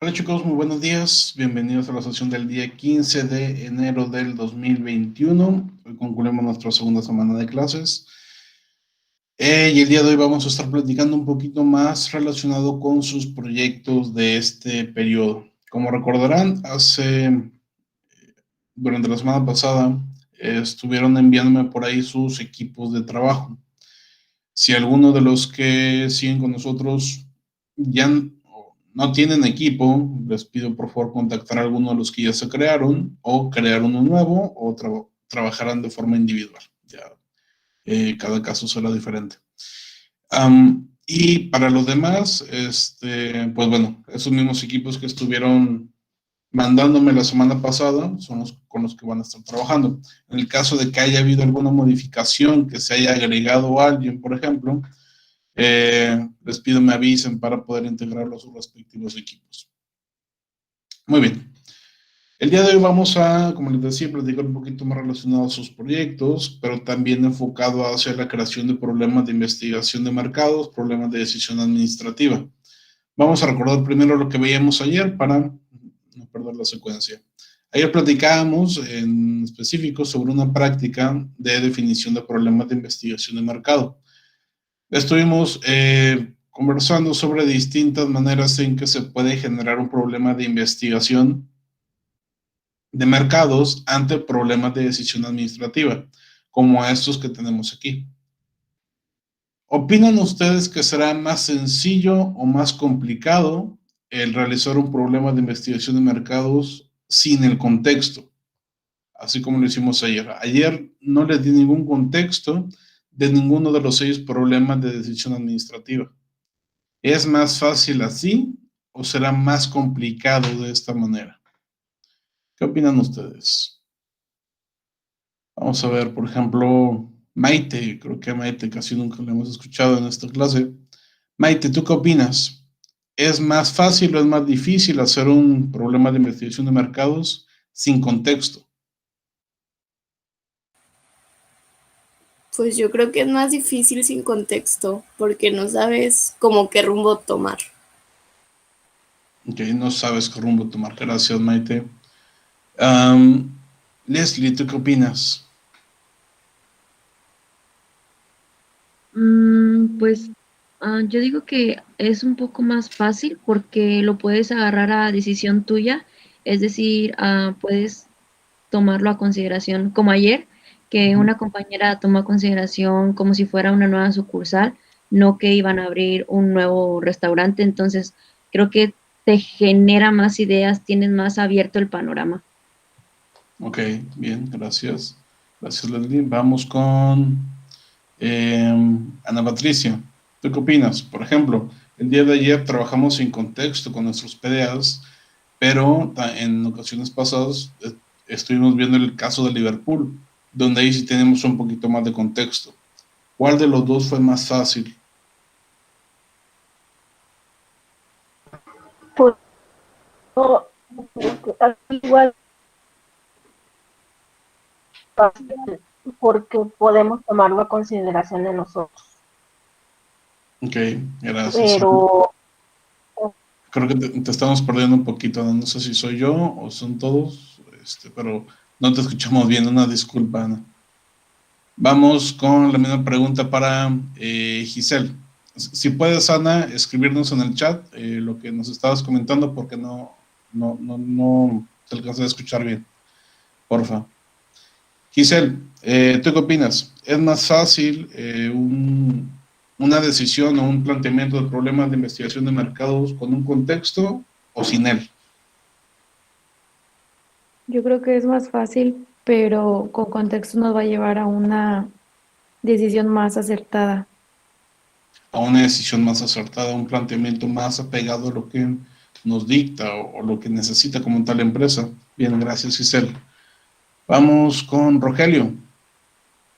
Hola chicos, muy buenos días. Bienvenidos a la sesión del día 15 de enero del 2021. Hoy concluimos nuestra segunda semana de clases. Y el día de hoy vamos a estar platicando un poquito más relacionado con sus proyectos de este periodo. Como recordarán, durante la semana pasada estuvieron enviándome por ahí sus equipos de trabajo. Si alguno de los que siguen con nosotros ya no tienen equipo, les pido por favor contactar a alguno de los que ya se crearon o crear uno nuevo o trabajarán de forma individual. Ya, cada caso será diferente. Y para los demás, pues bueno, esos mismos equipos que estuvieron mandándome la semana pasada son los con los que van a estar trabajando. En el caso de que haya habido alguna modificación, que se haya agregado a alguien, por ejemplo, les pido me avisen para poder integrarlo a sus respectivos equipos. Muy bien. El día de hoy vamos a, como les decía, platicar un poquito más relacionado a sus proyectos, pero también enfocado hacia la creación de problemas de investigación de mercados, problemas de decisión administrativa. Vamos a recordar primero lo que veíamos ayer para no perder la secuencia. Ayer platicábamos en específico sobre una práctica de definición de problemas de investigación de mercado. Estuvimos conversando sobre distintas maneras en que se puede generar un problema de investigación de mercados ante problemas de decisión administrativa, como estos que tenemos aquí. ¿Opinan ustedes que será más sencillo o más complicado el realizar un problema de investigación de mercados sin el contexto? Así como lo hicimos ayer. Ayer no les di ningún contexto de ninguno de los 6 problemas de decisión administrativa. ¿Es más fácil así o será más complicado de esta manera? ¿Qué opinan ustedes? Vamos a ver, por ejemplo, Maite, creo que a Maite casi nunca la hemos escuchado en esta clase. Maite, ¿tú qué opinas? ¿Es más fácil o es más difícil hacer un problema de investigación de mercados sin contexto? Pues yo creo que es más difícil sin contexto, porque no sabes como qué rumbo tomar. Ok, no sabes qué rumbo tomar. Gracias, Maite. Um, Leslie, ¿tú qué opinas? Pues yo digo que es un poco más fácil porque lo puedes agarrar a decisión tuya, es decir, puedes tomarlo a consideración, como ayer, que Ujú. una compañera tomó a consideración como si fuera una nueva sucursal, no que iban a abrir un nuevo restaurante, entonces creo que te genera más ideas, tienes más abierto el panorama. Ok, bien, gracias. Gracias, Leslie. Vamos con Ana Patricia. ¿Tú qué opinas? Por ejemplo, el día de ayer trabajamos sin contexto con nuestros PDAs, pero en ocasiones pasadas estuvimos viendo el caso de Liverpool, donde ahí sí tenemos un poquito más de contexto. ¿Cuál de los dos fue más fácil? Pues igual porque podemos tomarlo a consideración de nosotros. Ok, gracias, Ana. Pero Creo que te estamos perdiendo un poquito, Ana. No sé si soy yo o son todos, pero no te escuchamos bien. Una disculpa, Ana. Vamos con la misma pregunta para Giselle. Si puedes, Ana, escribirnos en el chat lo que nos estabas comentando porque no te alcancé a escuchar bien. Porfa. Giselle, ¿tú qué opinas? ¿Es más fácil una decisión o un planteamiento de problemas de investigación de mercados con un contexto o sin él? Yo creo que es más fácil, pero con contexto nos va a llevar a una decisión más acertada. A una decisión más acertada, un planteamiento más apegado a lo que nos dicta o lo que necesita como tal empresa. Bien, gracias, Giselle. Vamos con Rogelio.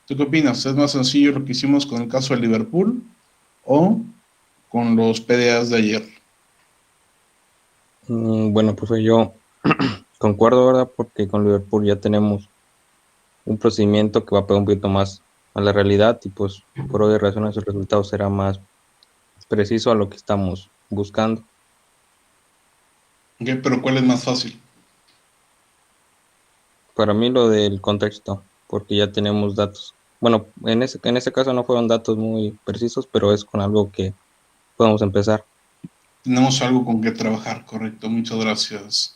¿Tú qué opinas? ¿Es más sencillo lo que hicimos con el caso de Liverpool o con los PDAs de ayer? Bueno, pues yo concuerdo, ¿verdad? Porque con Liverpool ya tenemos un procedimiento que va a pegar un poquito más a la realidad y pues por obvias razones el resultado será más preciso a lo que estamos buscando. Ok, pero ¿cuál es más fácil? Para mí lo del contexto, porque ya tenemos datos. Bueno, en ese caso no fueron datos muy precisos, pero es con algo que podemos empezar. Tenemos algo con que trabajar, correcto. Muchas gracias,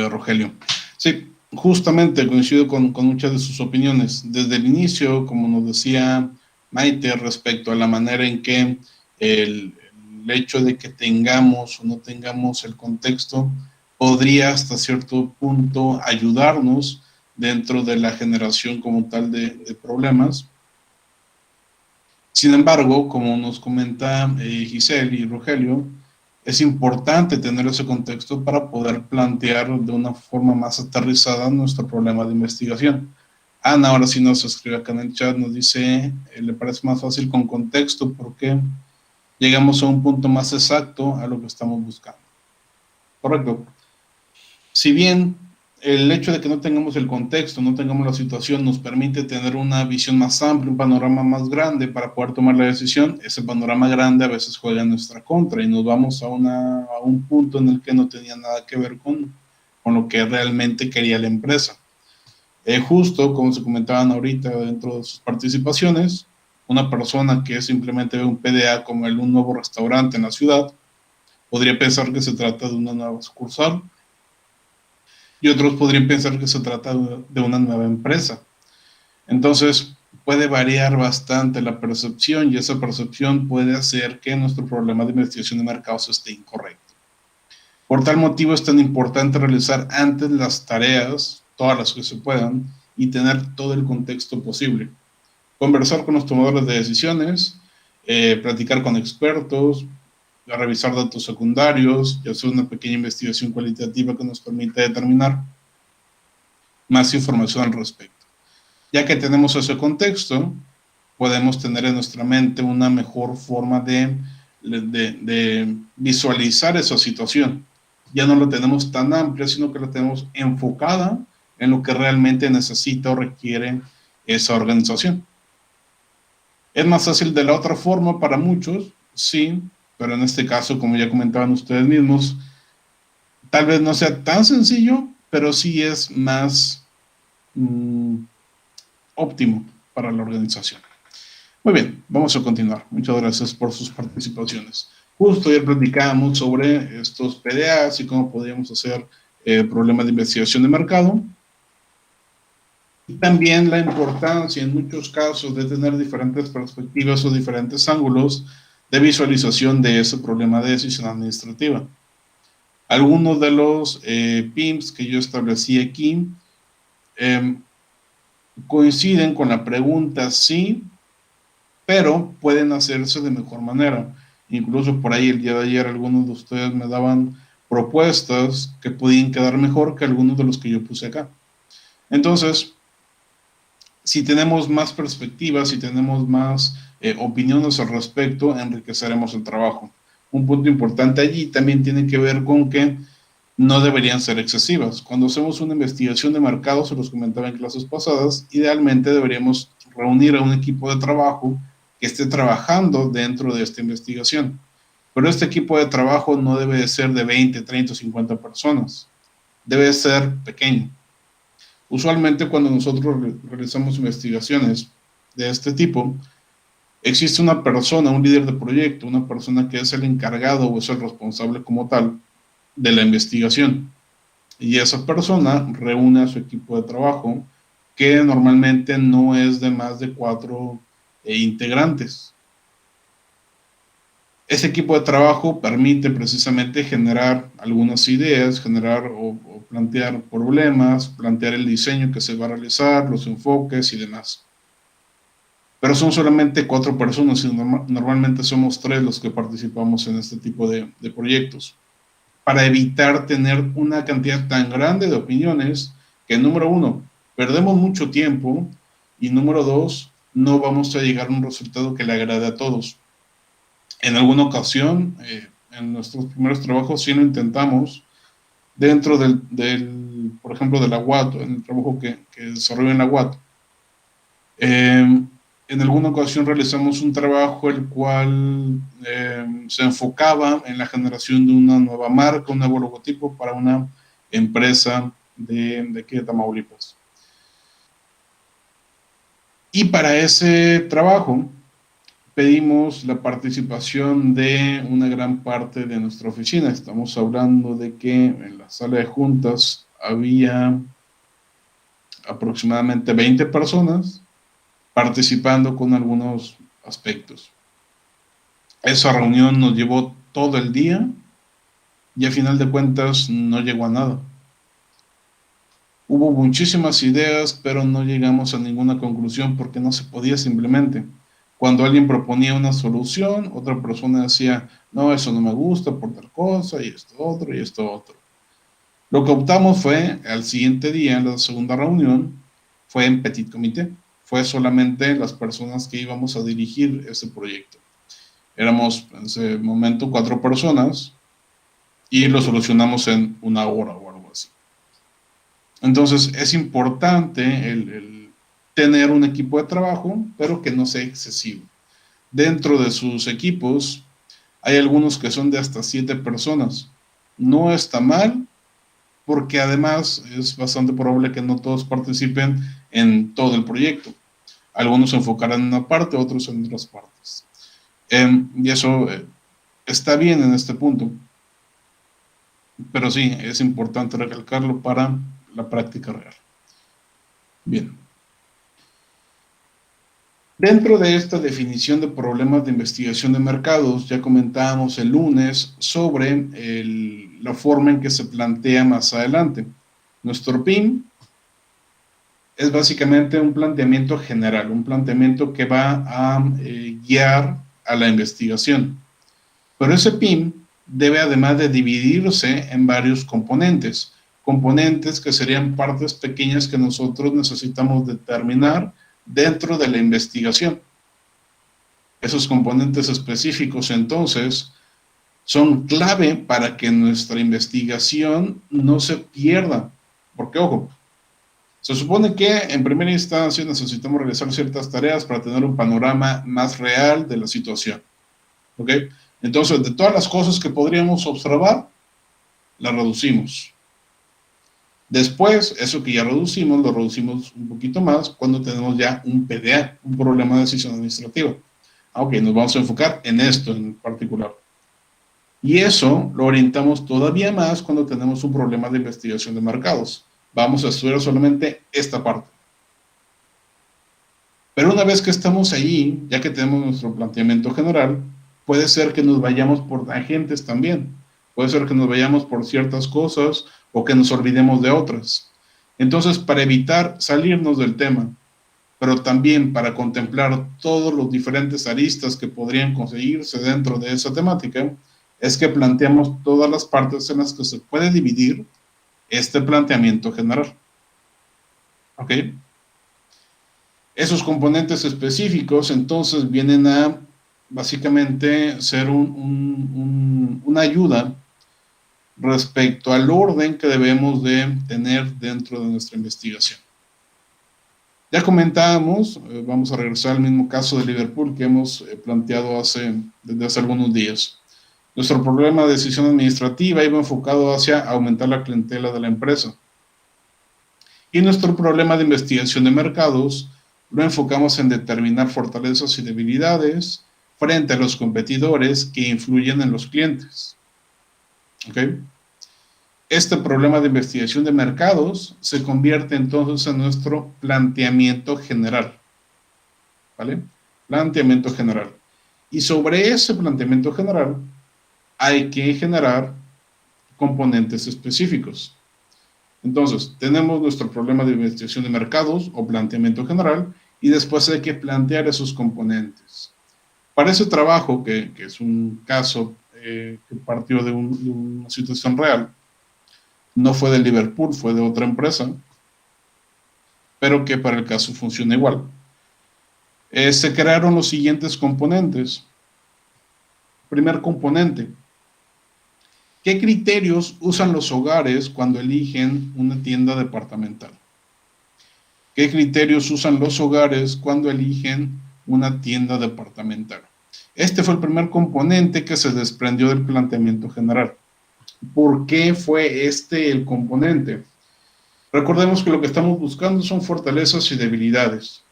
Rogelio. Sí, justamente coincido con muchas de sus opiniones. Desde el inicio, como nos decía Maite, respecto a la manera en que el hecho de que tengamos o no tengamos el contexto podría hasta cierto punto ayudarnos dentro de la generación como tal de problemas. Sin embargo, como nos comenta Giselle y Rogelio, es importante tener ese contexto para poder plantear de una forma más aterrizada nuestro problema de investigación. Ana ahora sí nos escribe acá en el chat, nos dice, le parece más fácil con contexto porque llegamos a un punto más exacto a lo que estamos buscando. Correcto. Si bien el hecho de que no tengamos el contexto, no tengamos la situación, nos permite tener una visión más amplia, un panorama más grande para poder tomar la decisión, ese panorama grande a veces juega en nuestra contra y nos vamos a un punto en el que no tenía nada que ver con lo que realmente quería la empresa. Justo como se comentaban ahorita dentro de sus participaciones, una persona que simplemente ve un PDA como un nuevo restaurante en la ciudad, podría pensar que se trata de una nueva sucursal, y otros podrían pensar que se trata de una nueva empresa. Entonces, puede variar bastante la percepción y esa percepción puede hacer que nuestro problema de investigación de mercados esté incorrecto. Por tal motivo es tan importante realizar antes las tareas, todas las que se puedan, y tener todo el contexto posible. Conversar con los tomadores de decisiones, platicar con expertos, a revisar datos secundarios y hacer una pequeña investigación cualitativa que nos permita determinar más información al respecto. Ya que tenemos ese contexto, podemos tener en nuestra mente una mejor forma de visualizar esa situación. Ya no la tenemos tan amplia, sino que la tenemos enfocada en lo que realmente necesita o requiere esa organización. ¿Es más fácil de la otra forma para muchos? Sí, pero en este caso, como ya comentaban ustedes mismos, tal vez no sea tan sencillo, pero sí es más óptimo para la organización. Muy bien, vamos a continuar. Muchas gracias por sus participaciones. Justo ayer platicábamos sobre estos PDAs y cómo podríamos hacer problemas de investigación de mercado. Y también la importancia en muchos casos de tener diferentes perspectivas o diferentes ángulos de visualización de ese problema de decisión administrativa. Algunos de los PIMs que yo establecí aquí coinciden con la pregunta sí, pero pueden hacerse de mejor manera. Incluso por ahí el día de ayer algunos de ustedes me daban propuestas que podían quedar mejor que algunos de los que yo puse acá. Entonces, si tenemos más perspectivas, si tenemos más opiniones al respecto, enriqueceremos el trabajo. Un punto importante allí también tiene que ver con que no deberían ser excesivas. Cuando hacemos una investigación de mercado, se los comentaba en clases pasadas, idealmente deberíamos reunir a un equipo de trabajo que esté trabajando dentro de esta investigación. Pero este equipo de trabajo no debe de ser de 20, 30 o 50 personas. Debe ser pequeño. Usualmente cuando nosotros realizamos investigaciones de este tipo, existe una persona, un líder de proyecto, una persona que es el encargado o es el responsable como tal de la investigación. Y esa persona reúne a su equipo de trabajo, que normalmente no es de más de 4 integrantes. Ese equipo de trabajo permite precisamente generar algunas ideas, generar o plantear problemas, plantear el diseño que se va a realizar, los enfoques y demás. Pero son solamente 4 personas y normalmente somos 3 los que participamos en este tipo de proyectos, para evitar tener una cantidad tan grande de opiniones que, número 1, perdemos mucho tiempo y número 2, no vamos a llegar a un resultado que le agrade a todos. En alguna ocasión, en nuestros primeros trabajos sí lo intentamos, dentro por ejemplo, de la UAT, en el trabajo que desarrollé en la UAT. En alguna ocasión realizamos un trabajo el cual se enfocaba en la generación de una nueva marca, un nuevo logotipo para una empresa de aquí de Tamaulipas. Y para ese trabajo pedimos la participación de una gran parte de nuestra oficina. Estamos hablando de que en la sala de juntas había aproximadamente 20 personas participando con algunos aspectos. Esa reunión nos llevó todo el día y a final de cuentas no llegó a nada. Hubo muchísimas ideas, pero no llegamos a ninguna conclusión porque no se podía simplemente. Cuando alguien proponía una solución, otra persona decía, no, eso no me gusta por tal cosa, y esto otro, y esto otro. Lo que optamos fue, al siguiente día, en la segunda reunión, fue en petit comité. Fue solamente las personas que íbamos a dirigir ese proyecto. Éramos en ese momento 4 personas y lo solucionamos en 1 hora o algo así. Entonces es importante el tener un equipo de trabajo, pero que no sea excesivo. Dentro de sus equipos hay algunos que son de hasta 7 personas. No está mal, porque además es bastante probable que no todos participen en todo el proyecto. Algunos se enfocarán en una parte, otros en otras partes. Y eso está bien en este punto. Pero sí, es importante recalcarlo para la práctica real. Bien. Dentro de esta definición de problemas de investigación de mercados, ya comentábamos el lunes sobre la forma en que se plantea más adelante. Nuestro PIM es básicamente un planteamiento general, un planteamiento que va a guiar a la investigación. Pero ese PIM debe además de dividirse en varios componentes que serían partes pequeñas que nosotros necesitamos determinar dentro de la investigación. Esos componentes específicos, entonces, son clave para que nuestra investigación no se pierda. Porque, ojo, se supone que en primera instancia necesitamos realizar ciertas tareas para tener un panorama más real de la situación. ¿Ok? Entonces, de todas las cosas que podríamos observar, las reducimos. Después, eso que ya reducimos, lo reducimos un poquito más cuando tenemos ya un PDA, un problema de decisión administrativa. Ok, nos vamos a enfocar en esto en particular. Y eso lo orientamos todavía más cuando tenemos un problema de investigación de mercados. Vamos a estudiar solamente esta parte. Pero una vez que estamos allí, ya que tenemos nuestro planteamiento general, puede ser que nos vayamos por tangentes también. Puede ser que nos vayamos por ciertas cosas o que nos olvidemos de otras. Entonces, para evitar salirnos del tema, pero también para contemplar todos los diferentes aristas que podrían conseguirse dentro de esa temática, es que planteamos todas las partes en las que se puede dividir este planteamiento general. ¿Ok? Esos componentes específicos, entonces, vienen a básicamente ser una ayuda respecto al orden que debemos de tener dentro de nuestra investigación. Ya comentábamos, vamos a regresar al mismo caso de Liverpool que hemos planteado desde hace algunos días. Nuestro problema de decisión administrativa iba enfocado hacia aumentar la clientela de la empresa. Y nuestro problema de investigación de mercados lo enfocamos en determinar fortalezas y debilidades frente a los competidores que influyen en los clientes. ¿Ok? Este problema de investigación de mercados se convierte entonces en nuestro planteamiento general. ¿Vale? Planteamiento general. Y sobre ese planteamiento general hay que generar componentes específicos. Entonces, tenemos nuestro problema de investigación de mercados o planteamiento general y después hay que plantear esos componentes. Para ese trabajo, que es un caso que partió de una situación real, no fue de Liverpool, fue de otra empresa, pero que para el caso funciona igual. Se crearon los siguientes componentes. Primer componente. ¿Qué criterios usan los hogares cuando eligen una tienda departamental? ¿Qué criterios usan los hogares cuando eligen una tienda departamental? Este fue el primer componente que se desprendió del planteamiento general. ¿Por qué fue este el componente? Recordemos que lo que estamos buscando son fortalezas y debilidades.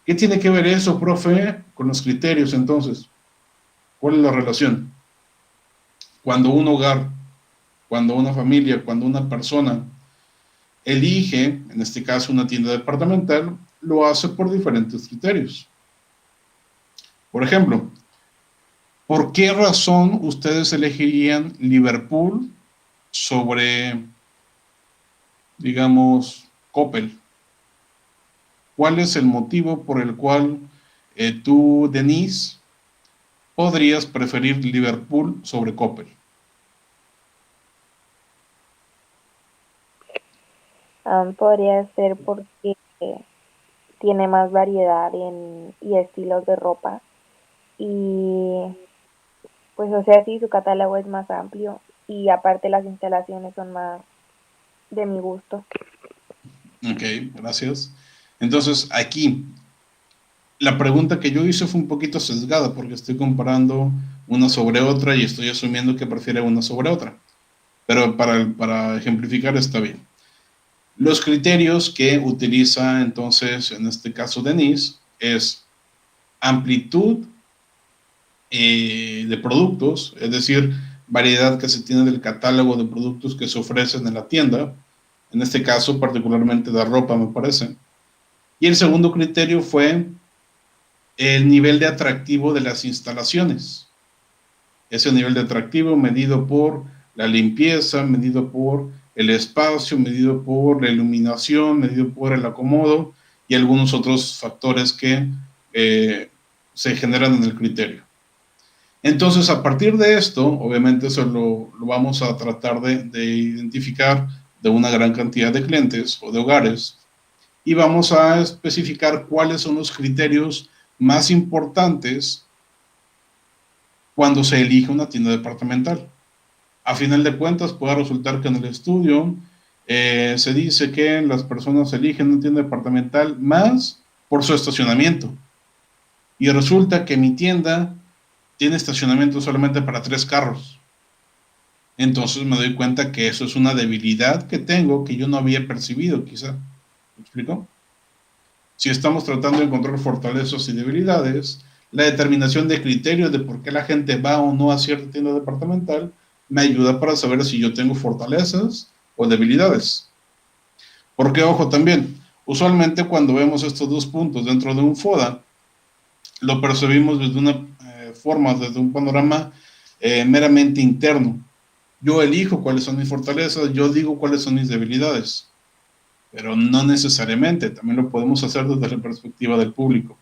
¿Qué tiene que ver eso, profe, con los criterios entonces? ¿Cuál es la relación? Cuando un hogar, cuando una familia, cuando una persona elige, en este caso una tienda departamental, lo hace por diferentes criterios. Por ejemplo, ¿por qué razón ustedes elegirían Liverpool sobre, digamos, Coppel? ¿Cuál es el motivo por el cual tú, Denise, podrías preferir Liverpool sobre Coppel? Podría ser porque tiene más variedad y estilos de ropa. Y pues, o sea, sí, su catálogo es más amplio y aparte las instalaciones son más de mi gusto. Ok, gracias. Entonces, aquí, la pregunta que yo hice fue un poquito sesgada porque estoy comparando una sobre otra y estoy asumiendo que prefiere una sobre otra. Pero para ejemplificar está bien. Los criterios que utiliza entonces, en este caso Denise, es amplitud de productos, es decir, variedad que se tiene del catálogo de productos que se ofrecen en la tienda, en este caso particularmente de ropa, me parece. Y el segundo criterio fue el nivel de atractivo de las instalaciones. Ese nivel de atractivo medido por la limpieza, medido por el espacio, medido por la iluminación, medido por el acomodo y algunos otros factores que se generan en el criterio. Entonces, a partir de esto, obviamente eso lo vamos a tratar de identificar de una gran cantidad de clientes o de hogares y vamos a especificar cuáles son los criterios más importantes cuando se elige una tienda departamental. A final de cuentas, puede resultar que en el estudio se dice que las personas eligen una tienda departamental más por su estacionamiento. Y resulta que mi tienda tiene estacionamiento solamente para 3 carros. Entonces me doy cuenta que eso es una debilidad que tengo que yo no había percibido, quizá. ¿Me explico? Si estamos tratando de encontrar fortalezas y debilidades, la determinación de criterios de por qué la gente va o no a cierta tienda departamental me ayuda para saber si yo tengo fortalezas o debilidades. Porque, ojo, también, usualmente cuando vemos estos dos puntos dentro de un FODA, lo percibimos desde una forma, desde un panorama meramente interno. Yo elijo cuáles son mis fortalezas, yo digo cuáles son mis debilidades, pero no necesariamente, también lo podemos hacer desde la perspectiva del público.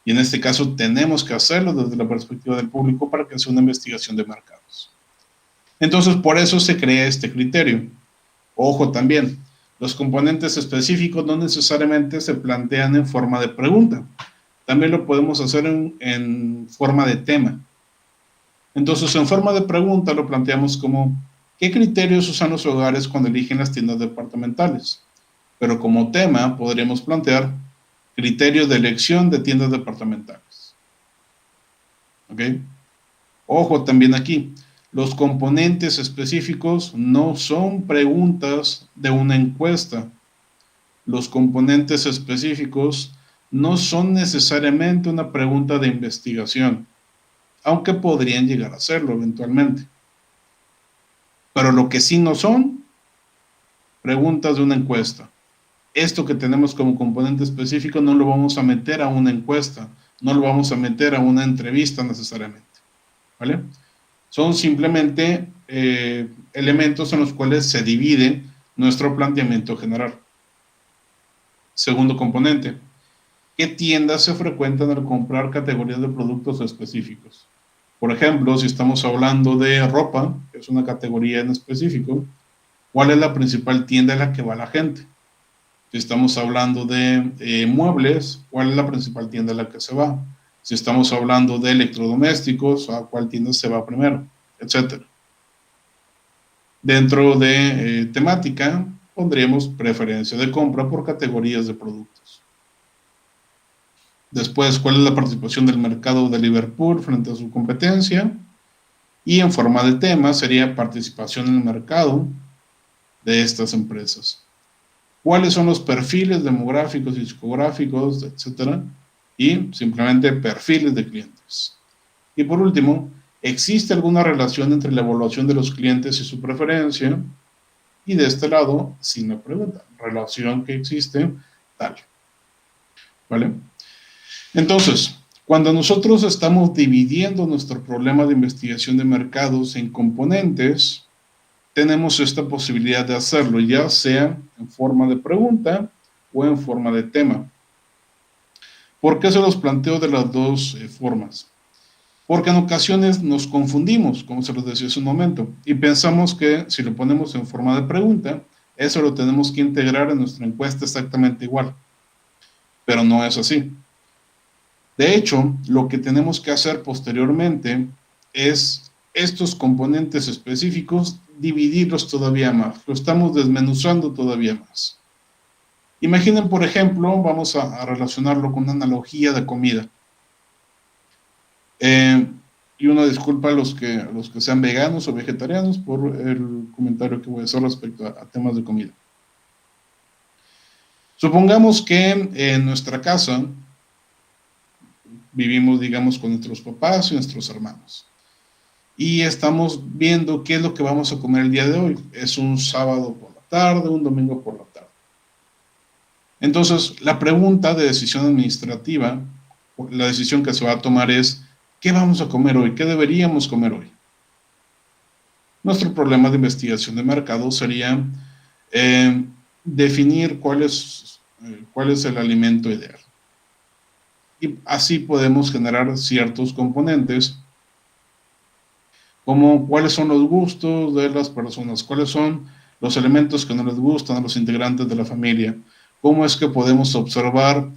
Y en este caso tenemos que hacerlo desde la perspectiva del público para que sea una investigación de mercados. Entonces, por eso se crea este criterio. Ojo también, los componentes específicos no necesariamente se plantean en forma de pregunta. También lo podemos hacer en forma de tema. Entonces, en forma de pregunta lo planteamos como, ¿qué criterios usan los hogares cuando eligen las tiendas departamentales? Pero como tema podríamos plantear criterios de elección de tiendas departamentales. ¿Ok? Ojo también aquí, los componentes específicos no son preguntas de una encuesta. Los componentes específicos no son necesariamente una pregunta de investigación, aunque podrían llegar a serlo eventualmente. Pero lo que sí no son preguntas de una encuesta. Esto que tenemos como componente específico no lo vamos a meter a una encuesta, no lo vamos a meter a una entrevista necesariamente, ¿vale? Son simplemente elementos en los cuales se divide nuestro planteamiento general. Segundo componente, ¿qué tiendas se frecuentan al comprar categorías de productos específicos? Por ejemplo, si estamos hablando de ropa, que es una categoría en específico, ¿cuál es la principal tienda a la que va la gente? Si estamos hablando de muebles, ¿cuál es la principal tienda a la que se va? Si estamos hablando de electrodomésticos, ¿a cuál tienda se va primero? Etcétera. Dentro de temática, pondríamos preferencia de compra por categorías de productos. Después, ¿cuál es la participación del mercado de Liverpool frente a su competencia? Y en forma de tema sería participación en el mercado de estas empresas. ¿Cuáles son los perfiles demográficos y psicográficos, etcétera? Y simplemente perfiles de clientes. Y por último, ¿existe alguna relación entre la evaluación de los clientes y su preferencia? Y de este lado, sin la pregunta, relación que existe, tal. ¿Vale? Entonces, cuando nosotros estamos dividiendo nuestro problema de investigación de mercados en componentes, tenemos esta posibilidad de hacerlo, ya sea en forma de pregunta o en forma de tema. ¿Por qué se los planteo de las dos formas? Porque en ocasiones nos confundimos, como se los decía hace un momento, y pensamos que si lo ponemos en forma de pregunta, eso lo tenemos que integrar en nuestra encuesta exactamente igual. Pero no es así. De hecho, lo que tenemos que hacer posteriormente es estos componentes específicos dividirlos todavía más. Lo estamos desmenuzando todavía más. Imaginen, por ejemplo, vamos a relacionarlo con una analogía de comida. Y una disculpa a los que sean veganos o vegetarianos por el comentario que voy a hacer respecto a temas de comida. Supongamos que en nuestra casa vivimos, digamos, con nuestros papás y nuestros hermanos. Y estamos viendo qué es lo que vamos a comer el día de hoy. Es un sábado por la tarde, un domingo por la tarde. Entonces, la pregunta de decisión administrativa, la decisión que se va a tomar es, ¿qué vamos a comer hoy? ¿Qué deberíamos comer hoy? Nuestro problema de investigación de mercado sería definir cuál es el alimento ideal. Y así podemos generar ciertos componentes, como cuáles son los gustos de las personas, cuáles son los elementos que no les gustan a los integrantes de la familia, cómo es que podemos observar,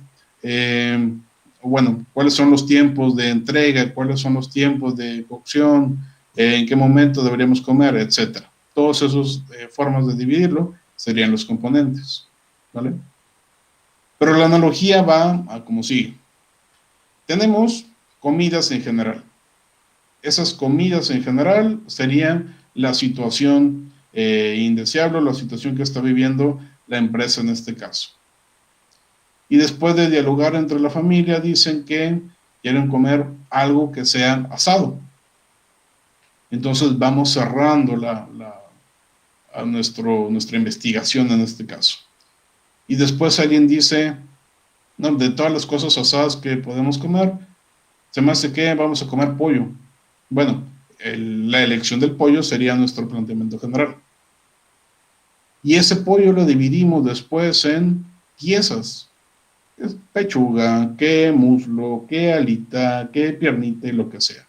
cuáles son los tiempos de entrega, cuáles son los tiempos de cocción, en qué momento deberíamos comer, etc. Todas esas formas de dividirlo serían los componentes, ¿vale? Pero la analogía va a como sigue. Tenemos comidas en general. Esas comidas en general serían la situación indeseable, la situación que está viviendo la empresa en este caso. Y después de dialogar entre la familia, dicen que quieren comer algo que sea asado. Entonces vamos cerrando nuestra investigación en este caso. Y después alguien dice, no, de todas las cosas asadas que podemos comer, se me hace que vamos a comer pollo. Bueno, la elección del pollo sería nuestro planteamiento general. Y ese pollo lo dividimos después en piezas. Pechuga, qué muslo, qué alita, qué piernita y lo que sea.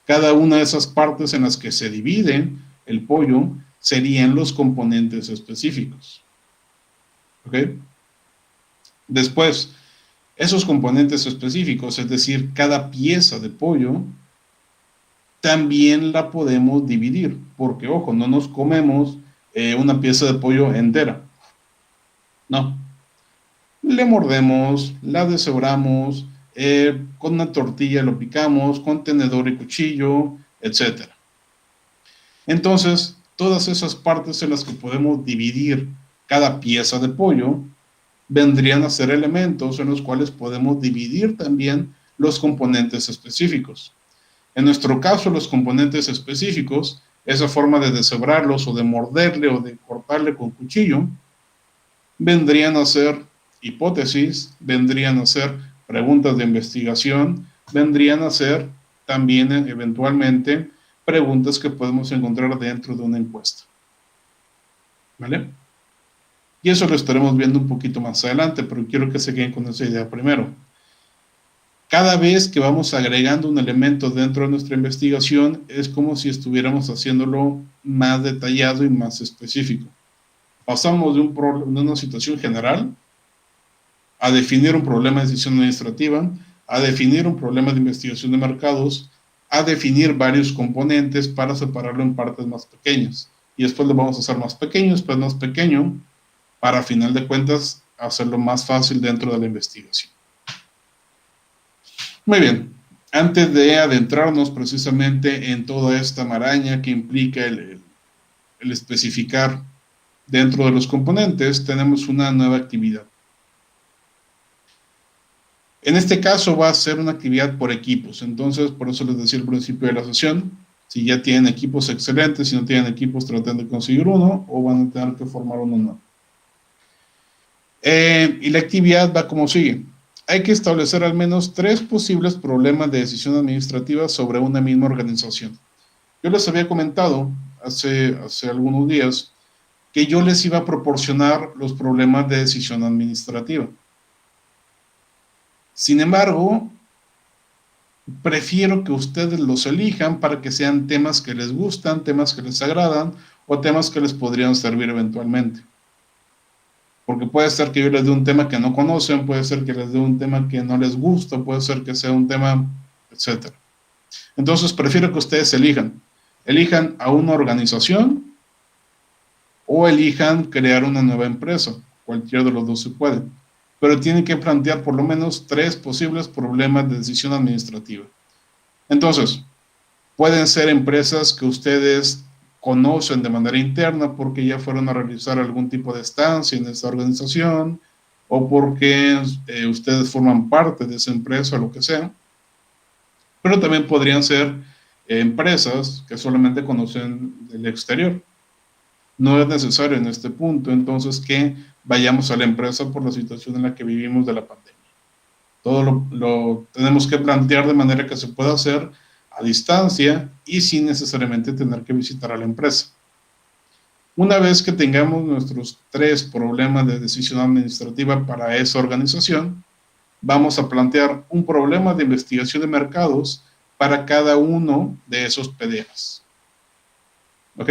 Cada una de esas partes en las que se divide el pollo serían los componentes específicos. ¿Ok? Después, esos componentes específicos, es decir, cada pieza de pollo, también la podemos dividir, porque, ojo, no nos comemos una pieza de pollo entera. No. Le mordemos, la deshebramos, con una tortilla lo picamos, con tenedor y cuchillo, etc. Entonces, todas esas partes en las que podemos dividir cada pieza de pollo, vendrían a ser elementos en los cuales podemos dividir también los componentes específicos. En nuestro caso, los componentes específicos, esa forma de deshebrarlos o de morderle o de cortarle con cuchillo, vendrían a ser hipótesis, vendrían a ser preguntas de investigación, vendrían a ser también eventualmente preguntas que podemos encontrar dentro de una encuesta. ¿Vale? Y eso lo estaremos viendo un poquito más adelante, pero quiero que se queden con esa idea primero. Cada vez que vamos agregando un elemento dentro de nuestra investigación, es como si estuviéramos haciéndolo más detallado y más específico. Pasamos de una situación general a definir un problema de decisión administrativa, a definir un problema de investigación de mercados, a definir varios componentes para separarlo en partes más pequeñas. Y después lo vamos a hacer más pequeño, después más pequeño, para a final de cuentas hacerlo más fácil dentro de la investigación. Muy bien. Antes de adentrarnos precisamente en toda esta maraña que implica el especificar dentro de los componentes, tenemos una nueva actividad. En este caso va a ser una actividad por equipos, entonces por eso les decía al principio de la sesión, si ya tienen equipos excelentes, si no tienen equipos traten de conseguir uno o van a tener que formar uno nuevo. Y la actividad va como sigue. Hay que establecer al menos 3 posibles problemas de decisión administrativa sobre una misma organización. Yo les había comentado hace algunos días que yo les iba a proporcionar los problemas de decisión administrativa. Sin embargo, prefiero que ustedes los elijan para que sean temas que les gustan, temas que les agradan o temas que les podrían servir eventualmente. Porque puede ser que yo les dé un tema que no conocen, puede ser que les dé un tema que no les gusta, puede ser que sea un tema, etc. Entonces, prefiero que ustedes elijan. Elijan a una organización o elijan crear una nueva empresa. Cualquiera de los dos se puede. Pero tienen que plantear por lo menos 3 posibles problemas de decisión administrativa. Entonces, pueden ser empresas que ustedes conocen de manera interna porque ya fueron a realizar algún tipo de estancia en esta organización o porque ustedes forman parte de esa empresa o lo que sea. Pero también podrían ser empresas que solamente conocen del exterior. No es necesario en este punto, entonces, que vayamos a la empresa por la situación en la que vivimos de la pandemia. Todo lo tenemos que plantear de manera que se pueda hacer a distancia y sin necesariamente tener que visitar a la empresa. Una vez que tengamos nuestros 3 problemas de decisión administrativa para esa organización, vamos a plantear un problema de investigación de mercados para cada uno de esos PDAs. ¿Ok?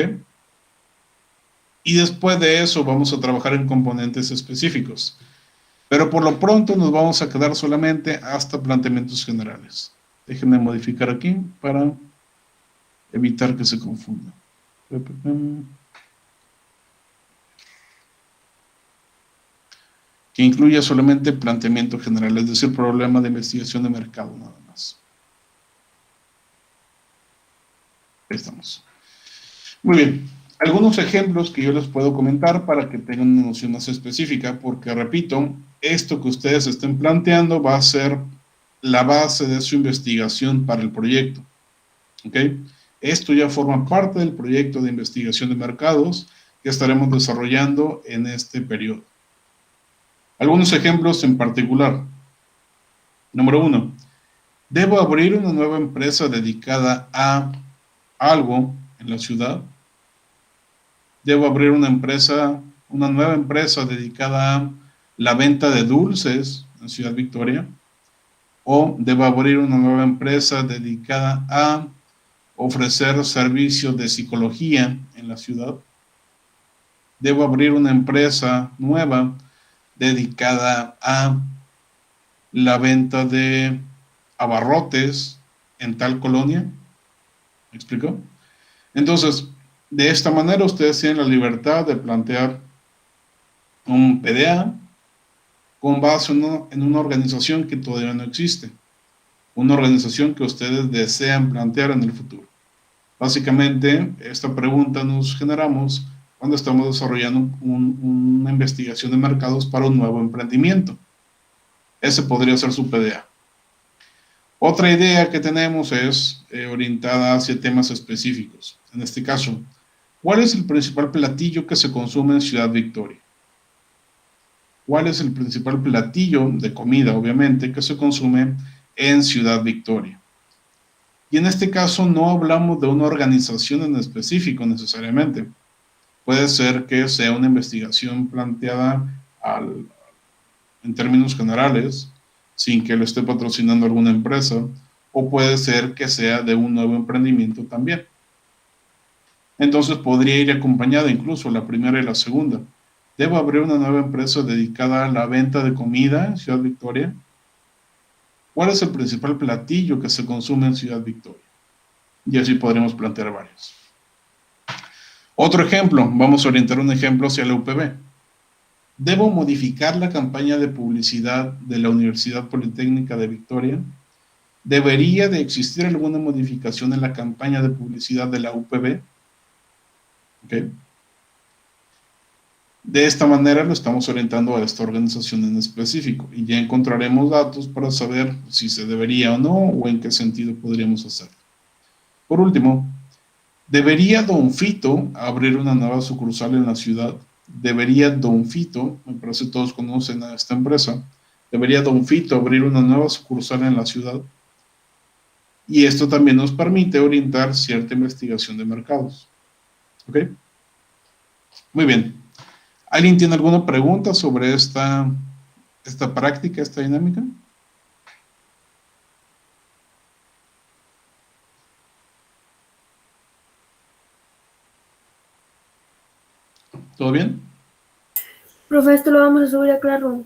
Y después de eso vamos a trabajar en componentes específicos. Pero por lo pronto nos vamos a quedar solamente hasta planteamientos generales. Déjenme modificar aquí para evitar que se confunda. Que incluya solamente planteamiento general, es decir, problema de investigación de mercado nada más. Ahí estamos. Muy bien. Algunos ejemplos que yo les puedo comentar para que tengan una noción más específica, porque repito, esto que ustedes estén planteando va a ser la base de su investigación para el proyecto. ¿Ok? Esto ya forma parte del proyecto de investigación de mercados que estaremos desarrollando en este periodo. Algunos ejemplos en particular. Número 1. ¿Debo abrir una nueva empresa dedicada a algo en la ciudad? ¿Debo abrir una nueva empresa dedicada a la venta de dulces en Ciudad Victoria? ¿O debo abrir una nueva empresa dedicada a ofrecer servicios de psicología en la ciudad? ¿Debo abrir una empresa nueva dedicada a la venta de abarrotes en tal colonia? ¿Me explico? Entonces, de esta manera ustedes tienen la libertad de plantear un PDA con base en una organización que todavía no existe, una organización que ustedes desean plantear en el futuro. Básicamente, esta pregunta nos generamos cuando estamos desarrollando una investigación de mercados para un nuevo emprendimiento. Ese podría ser su PDA. Otra idea que tenemos es orientada hacia temas específicos. En este caso, ¿cuál es el principal platillo que se consume en Ciudad Victoria? ¿Cuál es el principal platillo de comida, obviamente, que se consume en Ciudad Victoria? Y en este caso no hablamos de una organización en específico necesariamente. Puede ser que sea una investigación planteada en términos generales, sin que lo esté patrocinando alguna empresa, o puede ser que sea de un nuevo emprendimiento también. Entonces podría ir acompañada incluso la primera y la segunda. ¿Debo abrir una nueva empresa dedicada a la venta de comida en Ciudad Victoria? ¿Cuál es el principal platillo que se consume en Ciudad Victoria? Y así podremos plantear varios. Otro ejemplo, vamos a orientar un ejemplo hacia la UPB. ¿Debo modificar la campaña de publicidad de la Universidad Politécnica de Victoria? ¿Debería de existir alguna modificación en la campaña de publicidad de la UPB? ¿Okay? De esta manera lo estamos orientando a esta organización en específico y ya encontraremos datos para saber si se debería o no o en qué sentido podríamos hacerlo. Por último, ¿debería Don Fito abrir una nueva sucursal en la ciudad? ¿Debería Don Fito, me parece que todos conocen a esta empresa, ¿debería Don Fito abrir una nueva sucursal en la ciudad? Y esto también nos permite orientar cierta investigación de mercados. ¿Ok? Muy bien. ¿Alguien tiene alguna pregunta sobre esta práctica, esta dinámica? ¿Todo bien? Profe, esto lo vamos a subir a Classroom.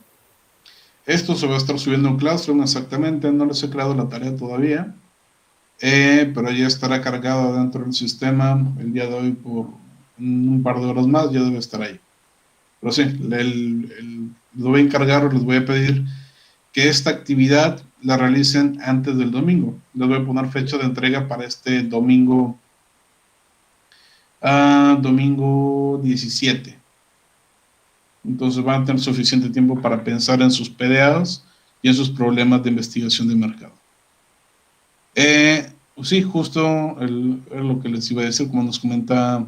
Esto se va a estar subiendo en Classroom exactamente, no les he creado la tarea todavía, pero ya estará cargado dentro del sistema el día de hoy por un par de horas más, ya debe estar ahí. Pero sí, les voy a encargar o les voy a pedir que esta actividad la realicen antes del domingo. Les voy a poner fecha de entrega para este domingo, domingo 17. Entonces van a tener suficiente tiempo para pensar en sus PDAs y en sus problemas de investigación de mercado. Sí, justo es lo que les iba a decir, como nos comenta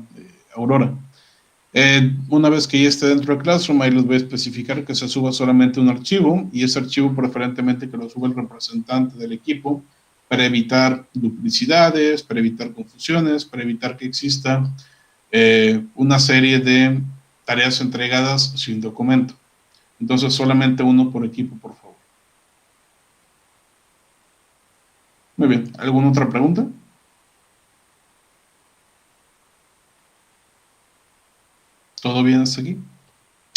Aurora. Una vez que ya esté dentro de Classroom, ahí les voy a especificar que se suba solamente un archivo, y ese archivo preferentemente que lo suba el representante del equipo, para evitar duplicidades, para evitar confusiones, para evitar que exista una serie de tareas entregadas sin documento. Entonces, solamente uno por equipo, por favor. Muy bien, ¿alguna otra pregunta? ¿Todo bien hasta aquí?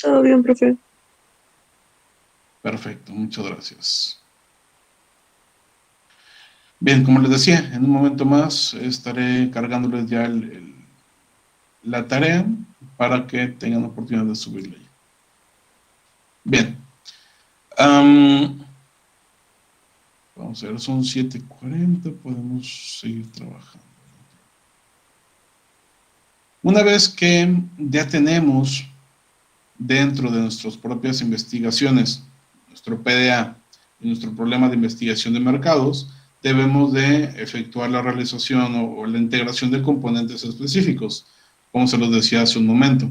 Todo bien, profe. Perfecto, muchas gracias. Bien, como les decía, en un momento más estaré cargándoles ya la tarea para que tengan la oportunidad de subirla. Bien. Vamos a ver, son 7:40, podemos seguir trabajando. Una vez que ya tenemos dentro de nuestras propias investigaciones nuestro PDA y nuestro problema de investigación de mercados, debemos de efectuar la realización o la integración de componentes específicos, como se los decía hace un momento.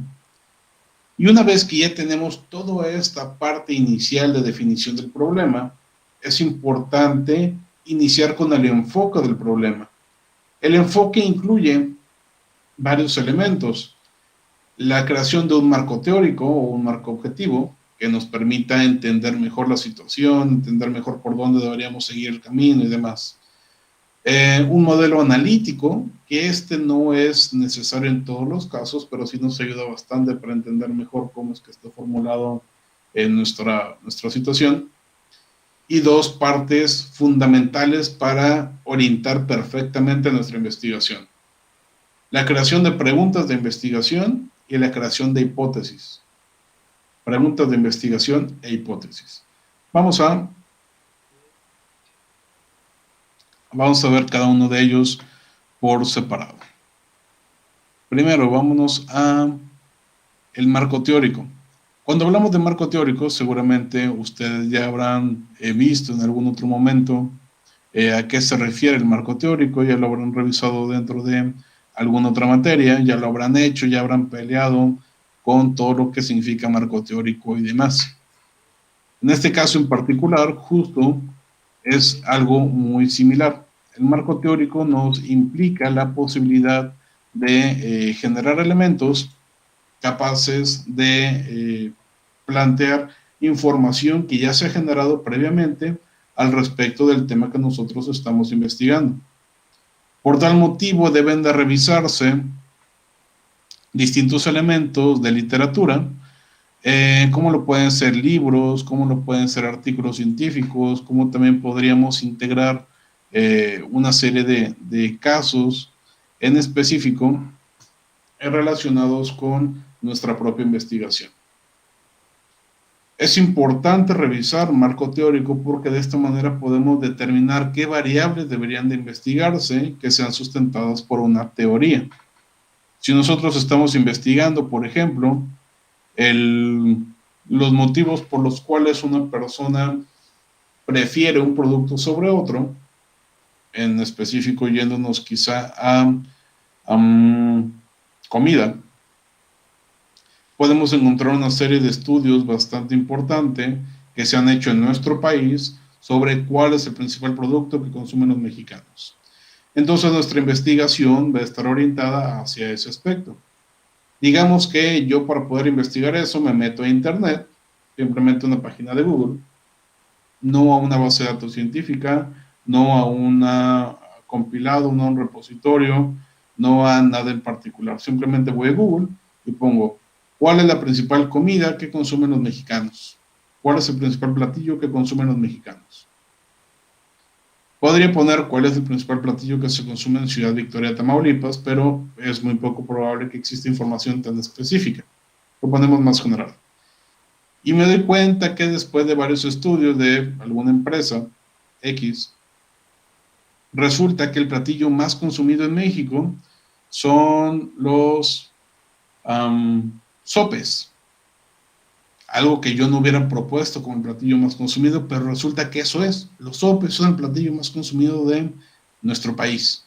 Y una vez que ya tenemos toda esta parte inicial de definición del problema, es importante iniciar con el enfoque del problema. El enfoque incluye varios elementos: la creación de un marco teórico o un marco objetivo que nos permita entender mejor la situación, entender mejor por dónde deberíamos seguir el camino y demás. Un modelo analítico, que no es necesario en todos los casos, pero sí nos ayuda bastante para entender mejor cómo es que está formulado en nuestra situación. Y dos partes fundamentales para orientar perfectamente nuestra investigación: la creación de preguntas de investigación y la creación de hipótesis. Preguntas de investigación e hipótesis. Vamos a ver cada uno de ellos por separado. Primero, vámonos a el marco teórico. Cuando hablamos de marco teórico, seguramente ustedes ya habrán visto en algún otro momento a qué se refiere el marco teórico, ya lo habrán revisado dentro de alguna otra materia, ya lo habrán hecho, ya habrán peleado con todo lo que significa marco teórico y demás. En este caso en particular, justo es algo muy similar. El marco teórico nos implica la posibilidad de generar elementos capaces de plantear información que ya se ha generado previamente al respecto del tema que nosotros estamos investigando. Por tal motivo deben de revisarse distintos elementos de literatura, como lo pueden ser libros, como lo pueden ser artículos científicos, como también podríamos integrar una serie de casos en específico relacionados con nuestra propia investigación. Es importante revisar marco teórico porque de esta manera podemos determinar qué variables deberían de investigarse que sean sustentadas por una teoría. Si nosotros estamos investigando, por ejemplo, los motivos por los cuales una persona prefiere un producto sobre otro, en específico yéndonos quizá a comida, podemos encontrar una serie de estudios bastante importantes que se han hecho en nuestro país sobre cuál es el principal producto que consumen los mexicanos. Entonces nuestra investigación va a estar orientada hacia ese aspecto. Digamos que yo, para poder investigar eso, me meto a internet, simplemente a una página de Google, no a una base de datos científica, no a un compilado, no a un repositorio, no a nada en particular. Simplemente voy a Google y pongo: ¿cuál es la principal comida que consumen los mexicanos? ¿Cuál es el principal platillo que consumen los mexicanos? Podría poner cuál es el principal platillo que se consume en Ciudad Victoria, Tamaulipas, pero es muy poco probable que exista información tan específica. Lo ponemos más general. Y me doy cuenta que después de varios estudios de alguna empresa X, resulta que el platillo más consumido en México son los sopes. Algo que yo no hubiera propuesto como el platillo más consumido, pero resulta que eso es. Los sopes son el platillo más consumido de nuestro país.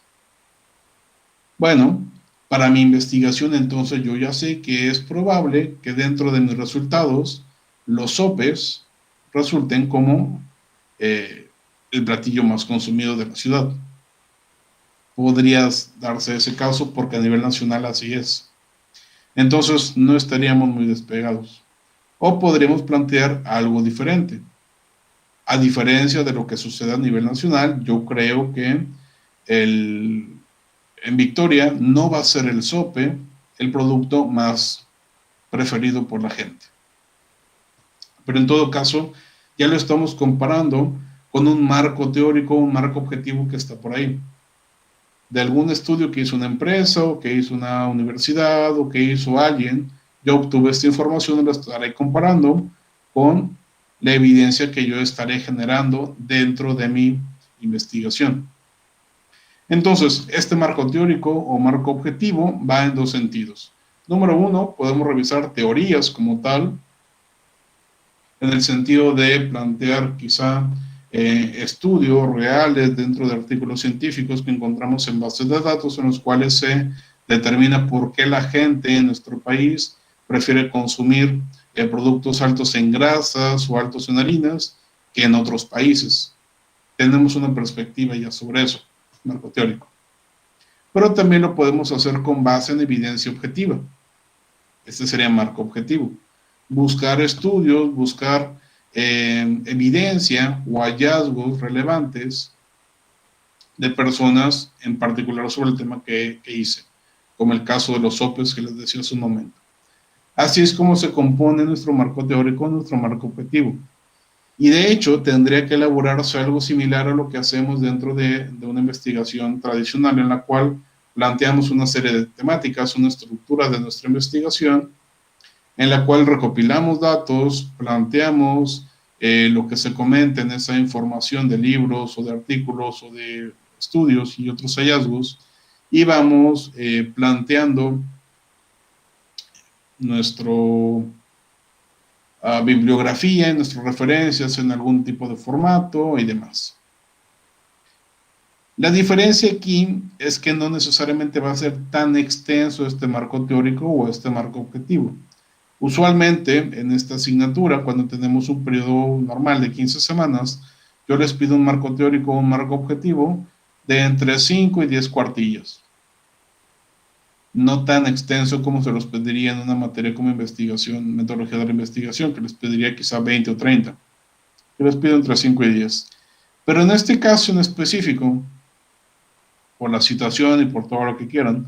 Bueno, para mi investigación entonces yo ya sé que es probable que dentro de mis resultados los sopes resulten como el platillo más consumido de la ciudad. Podría darse ese caso porque a nivel nacional así es. Entonces no estaríamos muy despegados. O podríamos plantear algo diferente. A diferencia de lo que sucede a nivel nacional, yo creo que en Victoria no va a ser el sope el producto más preferido por la gente. Pero en todo caso, ya lo estamos comparando con un marco teórico, un marco objetivo que está por ahí. De algún estudio que hizo una empresa, o que hizo una universidad, o que hizo alguien, yo obtuve esta información y la estaré comparando con la evidencia que yo estaré generando dentro de mi investigación. Entonces, este marco teórico o marco objetivo va en dos sentidos. Número uno, podemos revisar teorías como tal, en el sentido de plantear quizá estudios reales dentro de artículos científicos que encontramos en bases de datos en los cuales se determina por qué la gente en nuestro país prefiere consumir productos altos en grasas o altos en harinas que en otros países. Tenemos una perspectiva ya sobre eso, marco teórico. Pero también lo podemos hacer con base en evidencia objetiva. Este sería marco objetivo. Buscar estudios, buscar evidencia o hallazgos relevantes de personas en particular sobre el tema que hice, como el caso de los sopes que les decía hace un momento. Así es como se compone nuestro marco teórico, nuestro marco objetivo. Y de hecho, tendría que elaborarse algo similar a lo que hacemos dentro de una investigación tradicional, en la cual planteamos una serie de temáticas, una estructura de nuestra investigación, en la cual recopilamos datos, planteamos lo que se comenta en esa información de libros o de artículos o de estudios y otros hallazgos, y vamos planteando nuestra bibliografía, nuestras referencias en algún tipo de formato y demás. La diferencia aquí es que no necesariamente va a ser tan extenso este marco teórico o este marco objetivo. Usualmente en esta asignatura, cuando tenemos un periodo normal de 15 semanas, yo les pido un marco teórico o un marco objetivo de entre 5 y 10 cuartillas. No tan extenso como se los pediría en una materia como investigación, metodología de la investigación, que les pediría quizá 20 o 30. Yo les pido entre 5 y 10. Pero en este caso en específico, por la situación y por todo lo que quieran,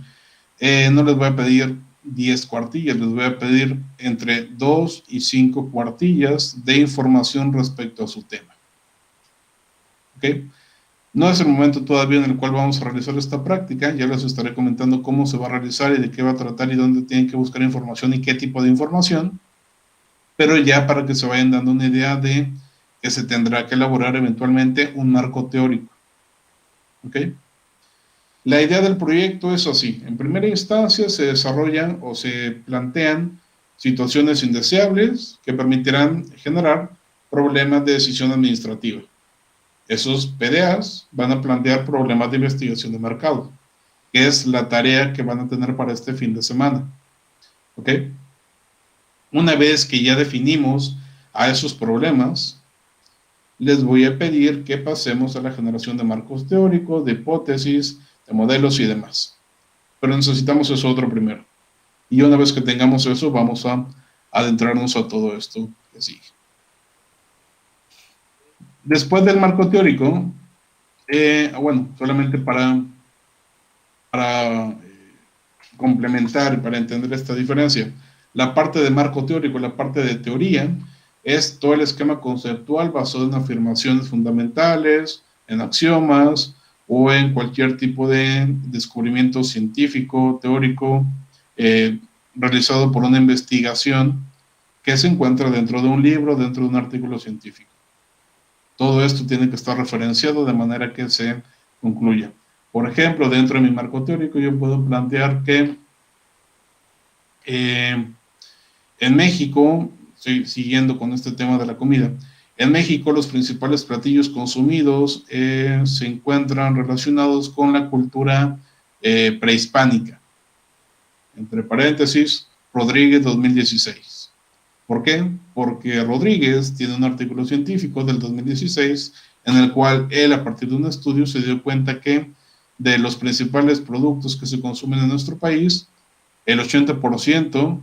no les voy a pedir 10 cuartillas, les voy a pedir entre 2 y 5 cuartillas de información respecto a su tema. ¿Ok? No es el momento todavía en el cual vamos a realizar esta práctica, ya les estaré comentando cómo se va a realizar y de qué va a tratar y dónde tienen que buscar información y qué tipo de información. pero ya para que se vayan dando una idea de que se tendrá que elaborar eventualmente un marco teórico. ¿Ok? La idea del proyecto es así. En primera instancia se desarrollan o se plantean situaciones indeseables que permitirán generar problemas de decisión administrativa. Esos PDAs van a plantear problemas de investigación de mercado, que es la tarea que van a tener para este fin de semana. ¿Ok? Una vez que ya definimos a esos problemas, les voy a pedir que pasemos a la generación de marcos teóricos, de hipótesis, de modelos y demás. Pero necesitamos eso otro primero. Y una vez que tengamos eso, vamos a adentrarnos a todo esto que sigue. Después del marco teórico, bueno, solamente para complementar y para entender esta diferencia, la parte de marco teórico, la parte de teoría, es todo el esquema conceptual basado en afirmaciones fundamentales, en axiomas o en cualquier tipo de descubrimiento científico, teórico, realizado por una investigación que se encuentra dentro de un libro, dentro de un artículo científico. Todo esto tiene que estar referenciado de manera que se concluya. Por ejemplo, dentro de mi marco teórico yo puedo plantear que en México, estoy siguiendo con este tema de la comida, en México los principales platillos consumidos se encuentran relacionados con la cultura prehispánica. Entre paréntesis, Rodríguez 2016. ¿Por qué? Porque Rodríguez tiene un artículo científico del 2016 en el cual él, a partir de un estudio, se dio cuenta que de los principales productos que se consumen en nuestro país, el 80%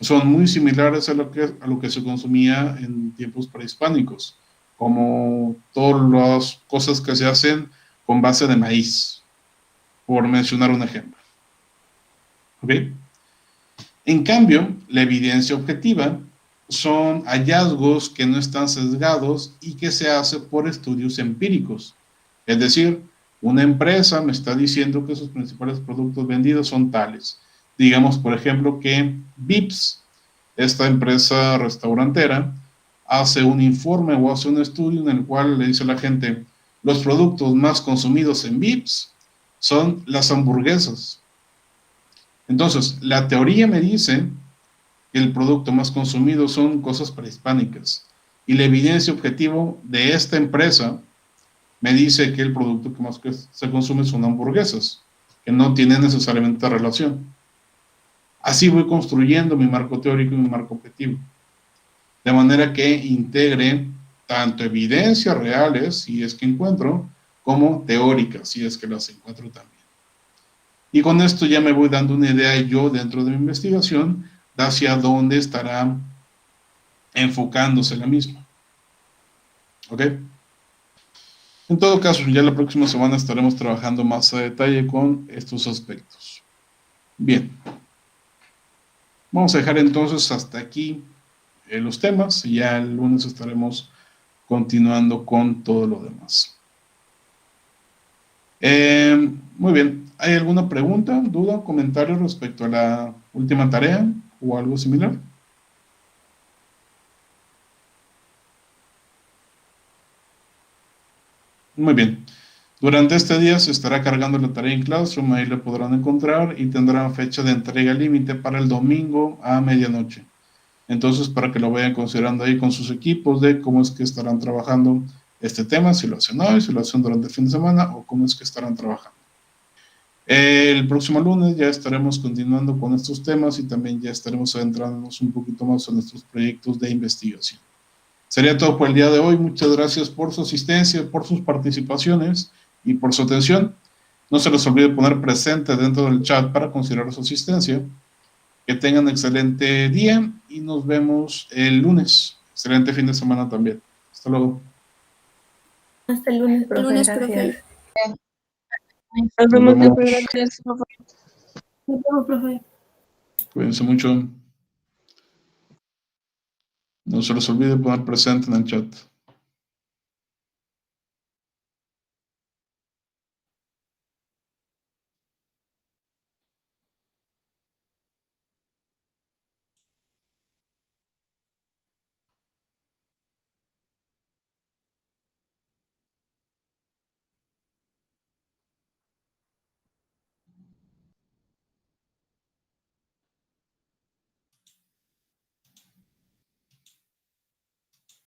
son muy similares a lo que se consumía en tiempos prehispánicos, como todas las cosas que se hacen con base de maíz, por mencionar un ejemplo. ¿Ok? En cambio, la evidencia objetiva son hallazgos que no están sesgados y que se hace por estudios empíricos. Es decir, una empresa me está diciendo que sus principales productos vendidos son tales. Digamos, por ejemplo, que Vips, esta empresa restaurantera, hace un informe o hace un estudio en el cual le dice a la gente, los productos más consumidos en Vips son las hamburguesas. Entonces, la teoría me dice que el producto más consumido son cosas prehispánicas. Y la evidencia objetiva de esta empresa me dice que el producto que más se consume son hamburguesas, que no tienen necesariamente relación. Así voy construyendo mi marco teórico y mi marco objetivo. De manera que integre tanto evidencias reales, si es que encuentro, como teóricas, si es que las encuentro también. Y con esto ya me voy dando una idea yo dentro de mi investigación de hacia dónde estará enfocándose la misma. ¿Ok? En todo caso, ya la próxima semana estaremos trabajando más a detalle con estos aspectos. Bien. Vamos a dejar entonces hasta aquí los temas y ya el lunes estaremos continuando con todo lo demás. Muy bien. ¿Hay alguna pregunta, duda, comentario respecto a la última tarea o algo similar? Muy bien. Durante este día se estará cargando la tarea en Classroom, ahí la podrán encontrar y tendrán fecha de entrega límite para el domingo a medianoche. Entonces, para que lo vayan considerando ahí con sus equipos de cómo es que estarán trabajando este tema, si lo hacen hoy, si lo hacen durante el fin de semana o cómo es que estarán trabajando. El próximo lunes ya estaremos continuando con estos temas y también ya estaremos adentrándonos un poquito más en nuestros proyectos de investigación. Sería todo por el día de hoy. Muchas gracias por su asistencia, por sus participaciones y por su atención. No se les olvide poner presente dentro del chat para considerar su asistencia. Que tengan un excelente día y nos vemos el lunes. Excelente fin de semana también. Hasta luego. Hasta el lunes, profe. El lunes, Gracias. profe. Nos vemos, vemos. profe. Gracias, profe. Nos vemos, profe. Cuídense mucho. No se les olvide poner presente en el chat.